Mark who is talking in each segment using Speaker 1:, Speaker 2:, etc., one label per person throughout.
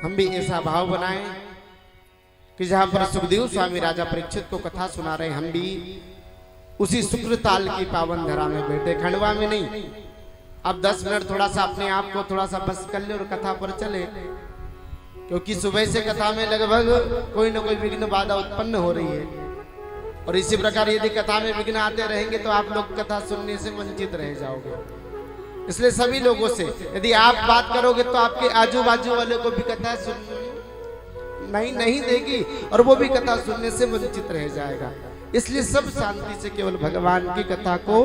Speaker 1: हम भी ऐसा भाव बनाएं कि जहां पर सुखदेव स्वामी राजा परीक्षित को कथा सुना रहे, हम भी उसी शुक्र ताल की पावन धरा में बैठे, खंडवा में नहीं। अब 10 मिनट थोड़ा सा अपने आप को थोड़ा सा बस कर ले और कथा पर चले, क्योंकि सुबह से कथा में लगभग कोई ना कोई विघ्न बाधा उत्पन्न हो रही है। और इसी प्रकार यदि कथा में विघ्न आते रहेंगे तो आप लोग कथा सुनने से वंचित रह जाओगे। इसलिए सभी लोगों से यदि आप बात करोगे तो आपके आजू बाजू वाले को भी कथा सुन नहीं देगी और वो भी कथा सुनने से वंचित रह जाएगा। इसलिए सब शांति से केवल भगवान की कथा को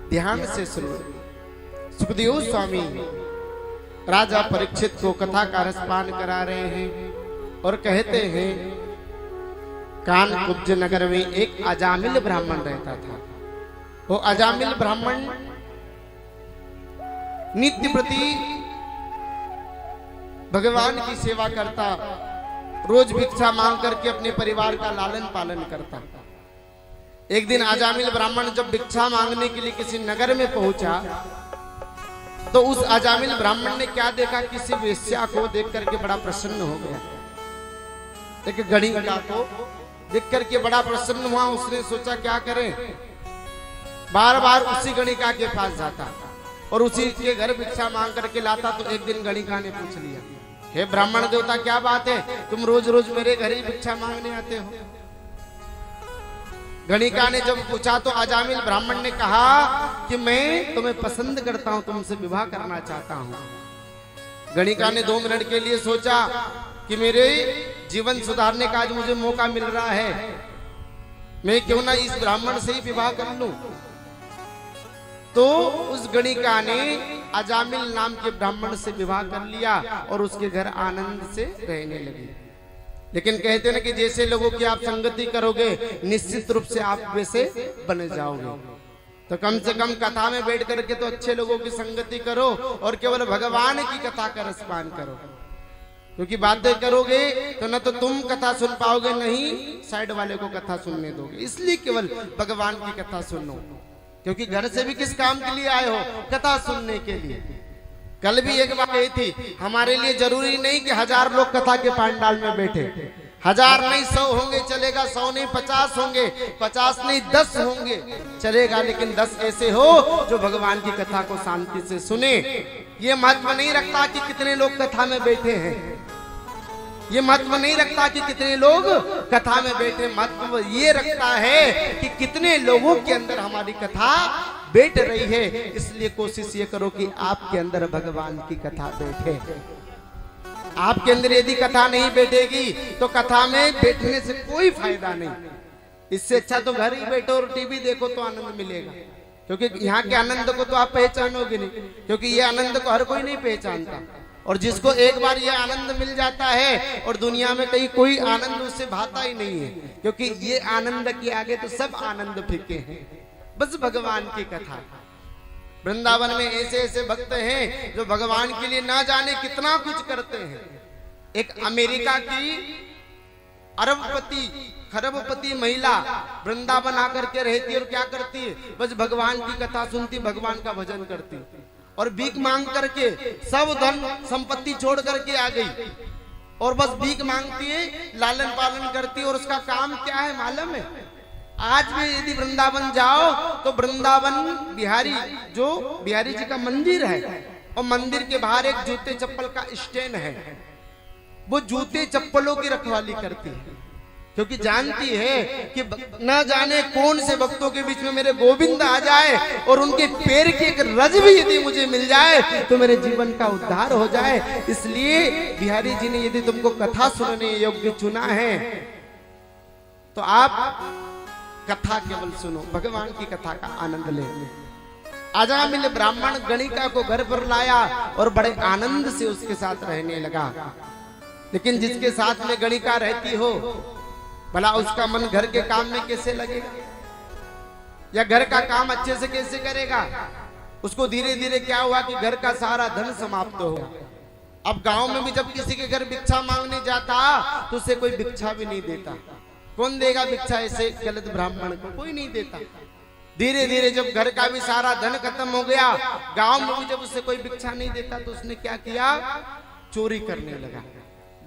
Speaker 1: ध्यान से सुनो। सुखदेव स्वामी राजा परीक्षित को कथा का रसपान करा रहे हैं और कहते हैं, कानकुब्ज नगर में एक अजामिल ब्राह्मण रहता था। वो अजामिल ब्राह्मण नित्य प्रति भगवान की सेवा करता, रोज भिक्षा मांग करके अपने परिवार का लालन पालन करता। एक दिन अजामिल ब्राह्मण जब भिक्षा मांगने के लिए किसी नगर में पहुंचा तो उस अजामिल ब्राह्मण ने क्या देखा, किसी वेश्या को देख करके बड़ा प्रसन्न हो गया। एक गणिका को देख करके बड़ा प्रसन्न हुआ। उसने सोचा क्या करें, बार बार उसी गणिका के पास जाता और उसी के घर भिक्षा मांग करके लाता। तो एक दिन गणिका ने पूछ लिया, हे ब्राह्मण देवता क्या बात है, तुम रोज रोज मेरे घर ही भिक्षा मांगने आते हो? गणिका ने जब पूछा तो अजामिल ब्राह्मण ने कहा कि मैं तुम्हें पसंद करता हूं, तुमसे विवाह करना चाहता हूं। गणिका ने 2 मिनट के लिए सोचा कि मेरे जीवन सुधारने का आज मुझे मौका मिल रहा है, मैं क्यों ना इस ब्राह्मण से ही विवाह कर लूं। तो उस गणिका ने अजामिल नाम के ब्राह्मण से विवाह कर लिया और उसके घर आनंद से रहने लगी। लेकिन कहते ना कि जैसे लोगों की आप संगति करोगे निश्चित रूप से आप वैसे बन जाओगे। तो कम से कम कथा में बैठ करके तो अच्छे लोगों की संगति करो और केवल भगवान की कथा का रसपान करो, क्योंकि बातें करोगे तो न तो तुम कथा सुन पाओगे, नहीं साइड वाले को कथा सुनने दोगे। इसलिए केवल भगवान की कथा सुनो, क्योंकि घर से भी किस काम के लिए आए हो, कथा सुनने के लिए। कल भी एक बात कही थी, हमारे लिए जरूरी नहीं कि 1000 लोग कथा के पंडाल में बैठे, 1000 नहीं 100 होंगे चलेगा, 100 नहीं 50 होंगे, 50 नहीं 10 होंगे चलेगा, लेकिन 10 ऐसे हो जो भगवान की कथा को शांति से सुने। ये महत्व नहीं रखता कि कितने लोग कथा में बैठे हैं, ये महत्व नहीं रखता कि कितने लोग कथा में बैठे, महत्व ये रखता है कि कितने लोगों के अंदर हमारी कथा बैठ रही है। इसलिए कोशिश ये करो कि आपके अंदर भगवान की कथा बैठे। आपके अंदर यदि कथा नहीं बैठेगी तो कथा में बैठने से कोई फायदा नहीं। इससे अच्छा तो घर ही बैठो और टीवी देखो तो आनंद मिलेगा, क्योंकि यहाँ के आनंद को तो आप पहचानोगे नहीं, क्योंकि ये आनंद को हर कोई नहीं पहचानता। और जिसको एक बार ये आनंद मिल जाता है और दुनिया में कहीं कोई आनंद उससे भाता ही नहीं है, क्योंकि ये आनंद के आगे तो सब आनंद फीके हैं। बस भगवान की कथा। वृंदावन में ऐसे ऐसे भक्त हैं जो भगवान के लिए ना जाने कितना कुछ करते हैं। एक अमेरिका की अरबपति खरबपति महिला वृंदावन आकर के रहती है और क्या करती है, बस भगवान की कथा सुनती, भगवान का भजन करती और भीख मांग करके सब धन संपत्ति छोड़ करके आ गई और बस भीख मांगती है, लालन पालन करती है। और उसका काम क्या है मालूम है? आज भी यदि वृंदावन जाओ तो वृंदावन बिहारी जो बिहारी जी का मंदिर है और मंदिर के बाहर एक जूते चप्पल का स्टैंड है, वो जूते चप्पलों की रखवाली करती है, क्योंकि जानती है कि न जाने कौन से भक्तों के बीच में मेरे गोविंद आ जाए और उनके पैर की एक रज भी यदि मुझे मिल जाए तो मेरे जीवन का उद्धार हो जाए। इसलिए बिहारी जी ने यदि तुमको कथा सुनने योग्य चुना है तो आप कथा केवल सुनो, भगवान की कथा का आनंद ले। अजामिल ब्राह्मण गणिका को घर पर लाया और बड़े आनंद से उसके साथ रहने लगा। लेकिन जिसके साथ में गणिका रहती हो, भला उसका मन घर के काम में कैसे लगेगा या घर का काम अच्छे से कैसे करेगा? उसको धीरे धीरे क्या हुआ कि घर का सारा धन समाप्त हो। अब गांव में भी जब किसी के घर भिक्षा मांगने जाता तो उसे कोई भिक्षा भी नहीं देता। कौन देगा भिक्षा ऐसे गलत ब्राह्मण को? कोई नहीं देता। धीरे धीरे जब घर का भी सारा धन खत्म हो गया, गांव में भी जब उसे कोई भिक्षा नहीं देता तो उसने क्या किया, चोरी करने लगा।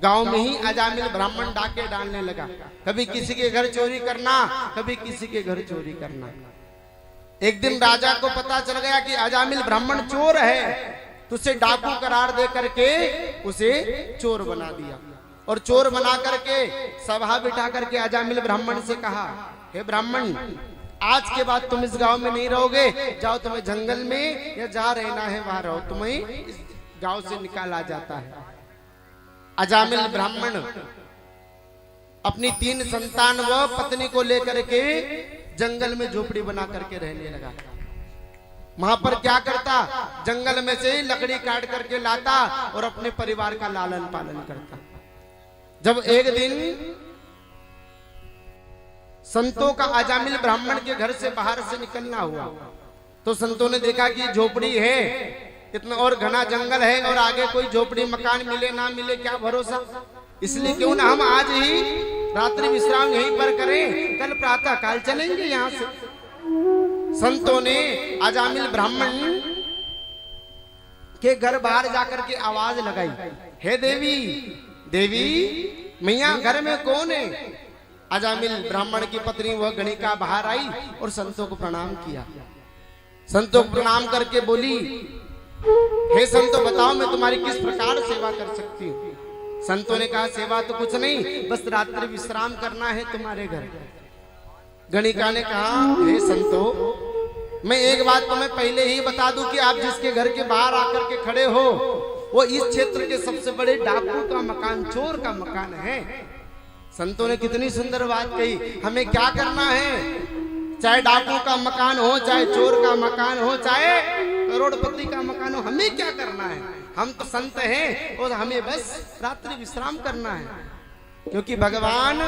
Speaker 1: गांव में ही अजामिल ब्राह्मण डाके डालने लगा। कभी किसी के घर चोरी करना, कभी किसी के घर चोरी करना। एक दिन राजा को पता चल गया कि अजामिल ब्राह्मण चोर है, तो उसे डाकू करार दे करके उसे चोर बना दिया। और चोर बना करके सभा बिठा करके अजामिल ब्राह्मण से कहा, हे ब्राह्मण, आज के बाद तुम इस गांव में नहीं रहोगे, जाओ तुम्हें जंगल में या जहां रहना है वहां रहो, तुम्हें इस गांव से निकाला जाता है। अजामिल ब्राह्मण अपनी 3 संतान व पत्नी को लेकर के जंगल में झोपड़ी बना करके रहने लगा। वहां पर क्या करता, जंगल में से लकड़ी काट करके लाता और अपने परिवार का लालन पालन करता। जब एक दिन संतों का अजामिल ब्राह्मण के घर से बाहर से निकलना हुआ, तो संतों ने देखा कि झोपड़ी है, इतना और घना जंगल है और आगे कोई झोपड़ी मकान मिले ना मिले क्या भरोसा, इसलिए क्यों ना हम आज ही रात्रि विश्राम यहीं पर करें, कल प्रातः काल चलेंगे यहाँ से। संतों ने अजामिल ब्राह्मण के घर बाहर जाकर के आवाज लगाई, हे देवी, देवी मैया घर में कौन है? अजामिल ब्राह्मण की पत्नी वह गणिका बाहर आई और संतों को प्रणाम किया। संतों को प्रणाम करके बोली, हे संतों बताओ मैं तुम्हारी किस प्रकार सेवा कर सकती हूँ? संतों ने कहा, सेवा तो कुछ नहीं, बस रात्रि विश्राम करना है तुम्हारे घर। गणिका ने कहा, हे संतों, मैं एक बात तुम्हें पहले ही बता दूं कि आप जिसके घर के बाहर आकर के खड़े हो वो इस क्षेत्र के सबसे बड़े डाकू का मकान, चोर का मकान है। संतों ने कितनी सुंदर बात कही, हमें क्या करना है, चाहे डाकू का मकान हो, चाहे चोर का मकान हो, चाहे करोड़पति का मकान हो, हमें क्या करना है, हम तो संत हैं और हमें बस रात्रि विश्राम करना है। क्योंकि भगवान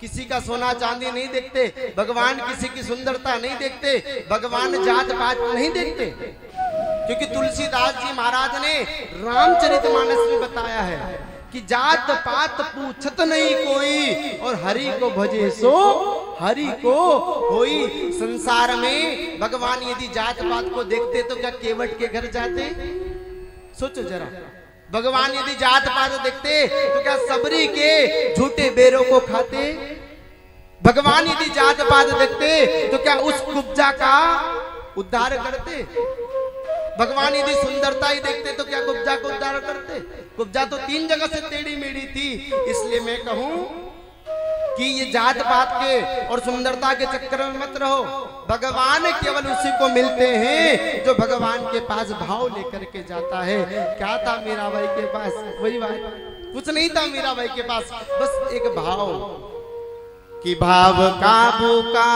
Speaker 1: किसी का सोना चांदी नहीं देखते, भगवान किसी की सुंदरता नहीं देखते, भगवान जात पात नहीं देखते। क्योंकि तुलसीदास जी महाराज ने रामचरितमानस में बताया है कि जात पात पूछत नहीं कोई और हरि को भजे सो हरि को होई। संसार में भगवान यदि जात पात को देखते तो क्या केवट के घर जाते? सोचो जरा, भगवान यदि जात पात देखते तो क्या सबरी के झूठे बेरों को खाते? भगवान यदि जात पात देखते तो क्या उस कुब्जा का उद्धार करते? भगवान यदि सुंदरता ही देखते तो क्या कुब्जा को उद्धार करते? कुब्जा तो 3 जगह से टेढ़ी मेढ़ी थी। इसलिए मैं कहूं कि ये जात पात के और सुंदरता के चक्कर में मत रहो। भगवान केवल उसी को मिलते हैं जो भगवान के पास भाव लेकर के जाता है। क्या था मीराबाई के पास? वही बात, कुछ नहीं था मीराबाई के पास, बस एक भाव कि भाव काबू का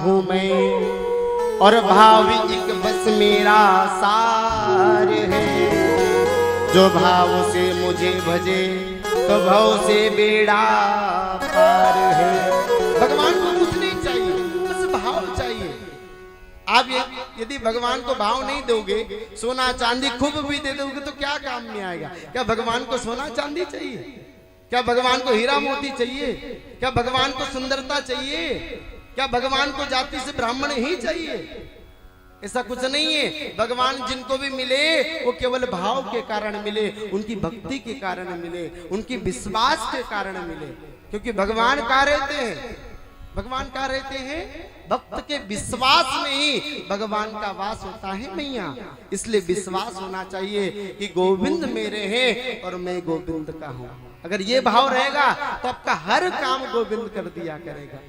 Speaker 1: हूं मैं और भाव एक बस मेरा सार है। जो भाव से मुझे भजे तो भाव से बेड़ा पार है। भगवान को कुछ नहीं चाहिए, बस भाव चाहिए। आप यदि भगवान को भाव नहीं दोगे, सोना चांदी खूब भी दे दोगे तो क्या काम में आएगा? क्या भगवान को सोना चांदी चाहिए? क्या भगवान को हीरा मोती चाहिए? क्या भगवान को सुंदरता चाहिए? क्या भगवान को जाति से ब्राह्मण ही चाहिए? ऐसा कुछ नहीं है। भगवान जिनको भी मिले वो केवल भाव के कारण मिले, उनकी भक्ति के कारण मिले, उनकी विश्वास के कारण मिले। क्योंकि भगवान कहाँ रहते हैं? भगवान कहाँ रहते हैं? भक्त के विश्वास में ही भगवान का वास होता है मैया। इसलिए विश्वास होना चाहिए कि गोविंद मेरे हैं और मैं गोविंद का हूँ। अगर ये भाव रहेगा तो आपका हर काम गोविंद कर दिया करेगा।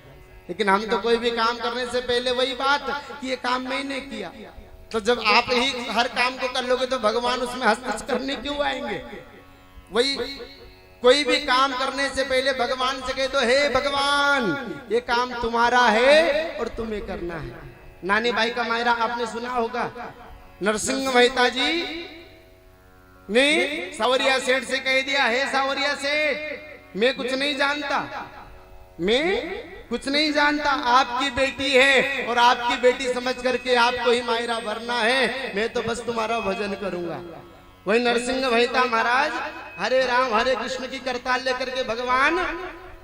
Speaker 1: लेकिन हम तो कोई भी काम करने से पहले वही बात कि ये काम मैंने किया, तो जब आप ही हर काम को कर लोगे तो भगवान उसमें हस्तक्षेप करने क्यों आएंगे? वही कोई भी काम करने से पहले भगवान से कह दो, हे भगवान ये काम तुम्हारा है और तुम्हें करना है। नानी बाई का मायरा आपने सुना होगा, नरसिंह मेहता जी ने सावरिया सेठ से कह दिया, हे सावरिया सेठ मैं कुछ नहीं जानता, मैं कुछ नहीं जानता, आपकी बेटी है और आपकी बेटी समझ करके आपको ही मायरा भरना है, मैं तो बस तुम्हारा भजन करूंगा। वही नरसिंह मेहता महाराज हरे राम हरे कृष्ण की करताल लेकर के भगवान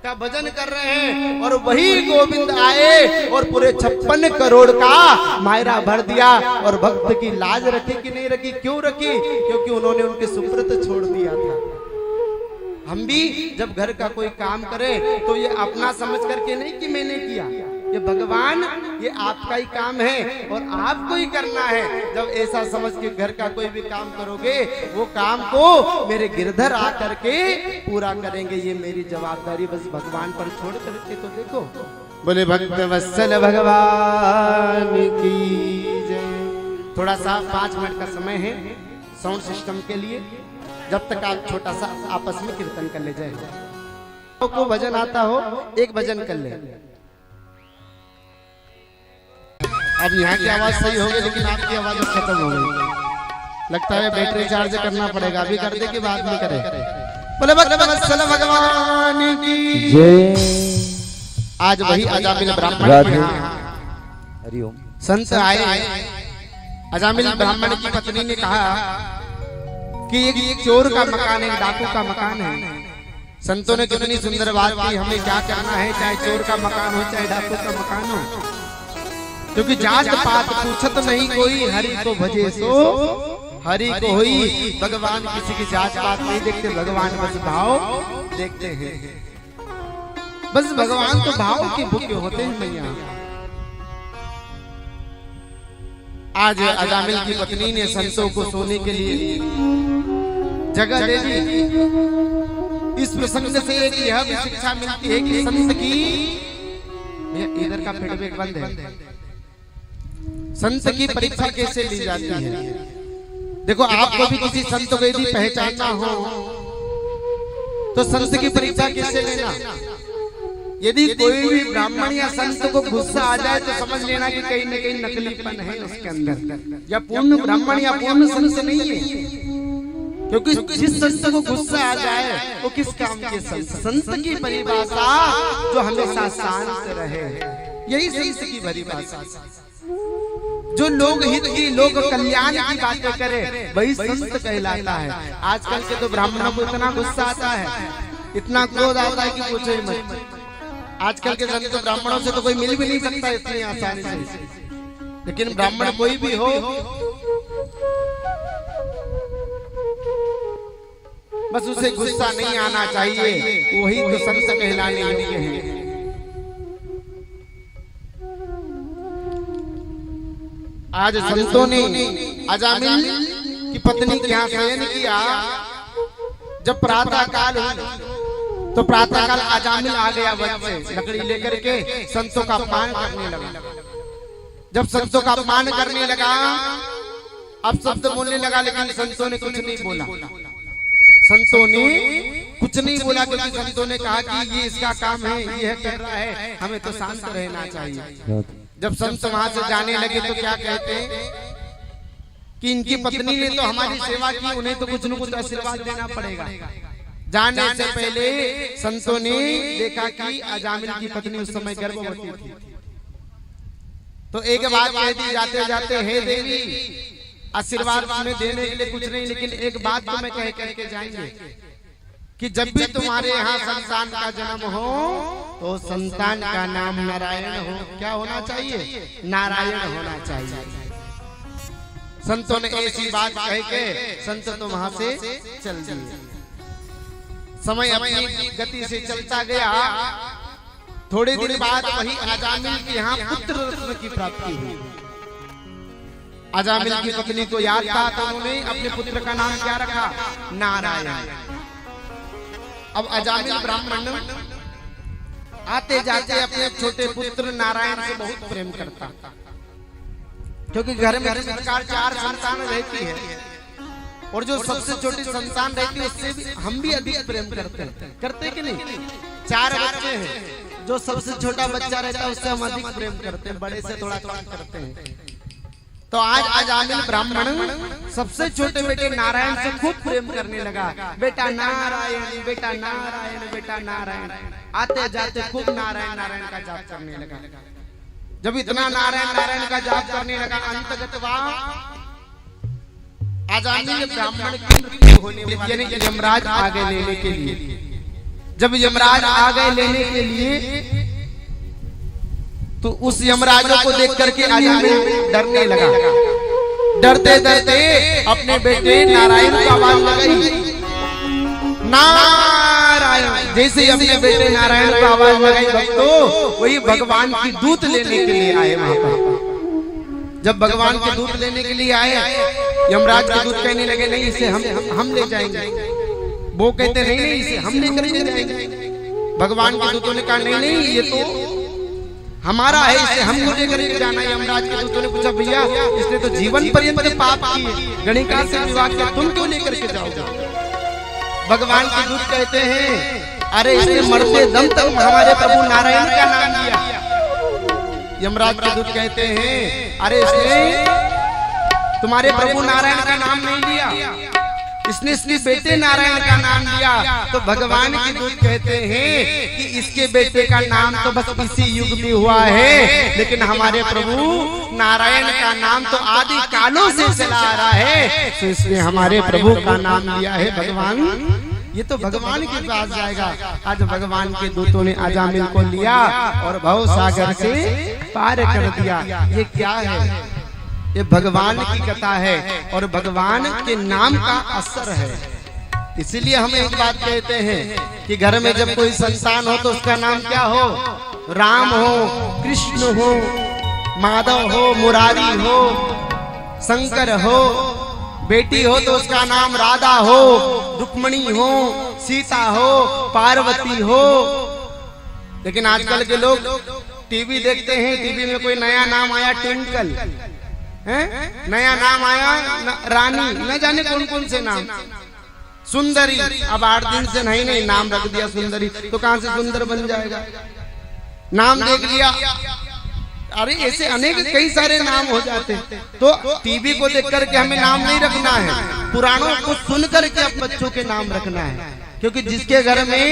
Speaker 1: का भजन कर रहे हैं और वही गोविंद आए और पूरे 56 करोड़ का मायरा भर दिया। और भक्त की लाज रखी कि नहीं रखी? क्यों रखी? क्योंकि उन्होंने उनके सुब्रत छोड़ दिया था। हम भी जब घर का कोई काम करें तो ये अपना समझ करके नहीं कि मैंने किया, ये भगवान, ये आपका ही काम है और आपको ही करना है। जब ऐसा समझ के घर का कोई भी काम करोगे, वो काम को मेरे गिरधर आकर के पूरा करेंगे, ये मेरी जवाबदारी बस भगवान पर छोड़ करके तो देखो। बोले भक्त वत्सल भगवान की जय। थोड़ा सा 5 मिनट का समय है साउंड सिस्टम के लिए, जब तक आप छोटा सा आपस में कीर्तन कर ले जाए। को भजन आता हो एक भजन कर ले। अब यहाँ की आवाज सही हो गई लेकिन आपकी आवाज खत्म हो गई, लगता है बैटरी चार्ज करना पड़ेगा। अभी कर दे कि बाद में करे। बोले भक्त भगवान की जय। आज वही अजामिल ब्राह्मण के यहाँ हरिओम संत आए। अजामिल ब्राह्मण की पत्नी ने कहा कि एक चोर का मकान है, डाकू का मकान है। संतों ने कितनी सुंदर बात की, हमें क्या करना है, चाहे चोर का मकान हो चाहे डाकू का मकान हो, क्योंकि जात पात पूछत नहीं कोई, हरि को भजे सो हरि को होई। भगवान किसी की जात पात नहीं देखते, भगवान बस भाव देखते हैं। बस भगवान तो भाव के भूखे होते हैं मैया। आज अजामिल की पत्नी ने संतों को सोने के लिए जगह दे दी। इस प्रसंग से एक यह भी शिक्षा मिलती है कि संत की, इधर का फीडबैक बंद है, संत की परीक्षा कैसे ली जाती है। देखो आपको भी किसी संत को यदि पहचानना हो तो संत की परीक्षा कैसे लेना। यदि कोई भी ब्राह्मण या संत को गुस्सा आ जाए तो समझ लेना कि कहीं न कहीं नकलीपन है उसके अंदर, या पूर्ण ब्राह्मण या पूर्ण संत नहीं है। क्योंकि जिस संत को गुस्सा आ जाए वो किस काम के संत। संत की परिभाषा जो हमेशा शांत रहे, यही संत की परिभाषा। जो लोग हित की, लोग कल्याण की बातें करे, वही संत कहलाता है। आजकल के तो ब्राह्मणों को इतना गुस्सा आता है, इतना क्रोध आता है कि पूछो ही मत। आजकल के संत ब्राह्मणों से तो कोई मिल भी नहीं सकता इतनी आसानी से, लेकिन ब्राह्मण कोई भी हो बस उसे गुस्सा नहीं आना चाहिए, वही तो संत कहलाने योग्य है। आज संतों ने अजामिल की पत्नी के यहाँ शयन किया। जब प्रातः काल तो प्रातः काल अजामिल आ गया वन से लकड़ी लेकर के संतों का अपमान करने लगा। जब संतों का अपमान करने लगा, अब शब्द बोलने लगा, लेकिन संतों ने कुछ नहीं बोला। संतों ने कुछ नहीं बोला क्योंकि संतों ने कहा कि ये इसका काम है, ये कर रहा है, हमें तो शांत रहना चाहिए। जब संत वहां से जाने लगे तो क्या कहते हैं कि इनकी पत्नी ने तो हमारी सेवा की, उन्हें तो कुछ न कुछ आशीर्वाद देना पड़ेगा। जाने से पहले संतों ने देखा कि अजामिल की पत्नी उस समय गर्भवती थी, तो एक बात कह दी जाते जाते, हे देवी आशीर्वाद में देने के लिए कुछ नहीं, लेकिन एक बात तो मैं कह करके जाएंगे कि जब भी तुम्हारे यहाँ संतान का जन्म हो तो संतान का नाम नारायण हो। क्या होना चाहिए? नारायण होना चाहिए। संतों ने ऐसी बात कह के संत तो वहां से चल दिए। समय अपनी गति से चलता गया। थोड़ी देर बाद वही अजामिल के यहाँ पुत्र रत्न की प्राप्ति हुई। अजामिल की पत्नी को याद था तो उन्होंने अपने पुत्र का नाम क्या रखा? नारायण। अब अजामिल ब्राह्मण आते जाते अपने छोटे पुत्र नारायण से बहुत प्रेम करता, क्योंकि घर में इस प्रकार 4 संतान रहती है और जो सबसे छोटी संतान रहती है उससे भी हम भी अधिक प्रेम करते कि नहीं? 4 बच्चे हैं, जो सबसे छोटा बच्चा रहता है उससे हम अधिक प्रेम करते हैं, बड़े से थोड़ा कम करते हैं। तो आज अजामिल ब्राह्मण सबसे छोटे बेटे नारायण से खूब प्रेम करने लगा। बेटा नारायण, बेटा नारायण, बेटा नारायण। आते जाते खूब नारायण नारायण का जाप करने लगा। जब इतना नारायण नारायण का जाप करने लगा, अंतगतवा अजामिल ब्राह्मण की मृत्यु होने वाली, यानी यमराज आ गए लेने के लिए। जब यमराज आ गए लेने के लिए तो उस यमराजों को देख करके अजामिल डरने लगा। डरते डरते अपने बेटे नारायण को आवाज लगाई, नारायण जैसे ही अपने बेटे नारायण को आवाज लगाई भक्तों, वही भगवान की दूत लेने के लिए आए वहां पर। जब भगवान के दूत लेने के लिए आए, यमराज के दूत कहने लगे नहीं इसे हम ले जाएंगे। वो कहते नहीं इसे हम लेकर के जाएंगे। भगवान के दूतों ने कहा नहीं ये तो हमारा है, इसे हमको लेकर के जाना है। यमराज के दूतों ने पूछा भैया इसने तो जीवन पर्यंत पाप किए, गणिका से विवाह किया, तुम क्यों लेकर के जाओगे? भगवान के दूत कहते हैं अरे इसने मरते दम तक हमारे प्रभु नारायण का नाम लिया। यमराज के दूत कहते हैं अरे इसने तुम्हारे प्रभु नारायण का नाम नहीं लिया, इसने इसके बेटे नारायण का नाम लिया। तो भगवान के दूत कहते हैं कि इसके बेटे का नाम तो बस इसी युग में हुआ है, लेकिन हमारे प्रभु नारायण का नाम तो आदि कालों से चला आ रहा है, तो इसने हमारे प्रभु का नाम लिया है भगवान। ये तो भगवान के पास जाएगा। आज भगवान के दूतों ने अजामिल को लिया और भव सागर से पार कर दिया। ये क्या है? ये भगवान की कथा है और भगवान के नाम का असर है। इसीलिए हम एक बात कहते हैं कि घर में जब कोई संतान हो तो उसका नाम क्या हो? राम हो, कृष्ण हो, माधव हो, मुरारी हो, शंकर हो। बेटी हो तो उसका नाम राधा हो, रुक्मणी हो, सीता हो, पार्वती हो। लेकिन आजकल के लोग टीवी देखते हैं, टीवी में कोई नया नाम आया ट्विंकल है, नया नाम आया रानी, न जाने कौन कौन से नाम, सुंदरी। अब 8 दिन से नहीं नाम रख दिया सुंदरी, तो कहां से सुंदर बन जाएगा? नाम देख लिया, अरे ऐसे अनेक कई सारे नाम हो जाते। तो टीवी को देख करके हमें नाम नहीं रखना है, पुराणों को सुन करके अब बच्चों के नाम रखना है। क्योंकि जिसके घर में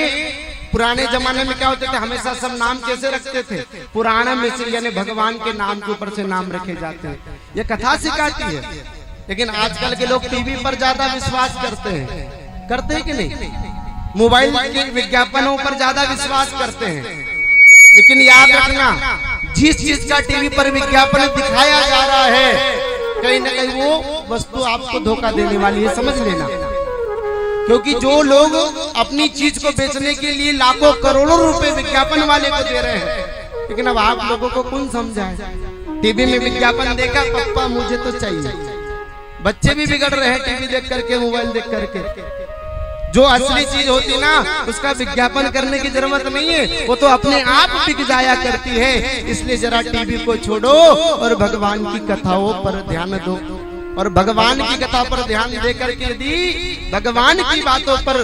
Speaker 1: पुराने जमाने में क्या होते थे, हमेशा सब नाम कैसे रखते थे? पुराण में से, यानी भगवान के नाम के ऊपर से नाम रखे जाते हैं। ये कथा सिखाती है। लेकिन आजकल के लोग टीवी पर ज्यादा विश्वास करते हैं कि नहीं? मोबाइल के विज्ञापनों पर ज्यादा विश्वास करते हैं। लेकिन याद रखना, जिस चीज का टीवी पर विज्ञापन दिखाया जा रहा है, कहीं ना कहीं वो वस्तु आपको धोखा देने वाली है, समझ लेना। क्योंकि जो लोग अपनी चीज को बेचने के लिए लाखों करोड़ों रुपए विज्ञापन वाले को दे रहे हैं, लेकिन अब आप लोगों को कौन समझाए? टीवी में विज्ञापन देखा, पप्पा मुझे तो चाहिए। बच्चे भी बिगड़ रहे हैं टीवी देख करके, मोबाइल देख करके। जो असली चीज होती ना, उसका विज्ञापन करने की जरूरत नहीं है, वो तो अपने आप बिक जाया करती है। इसलिए जरा टीवी को छोड़ो और भगवान की कथाओं पर ध्यान दो। और भगवान की कथा पर ध्यान देकर के यदि भगवान की बातों पर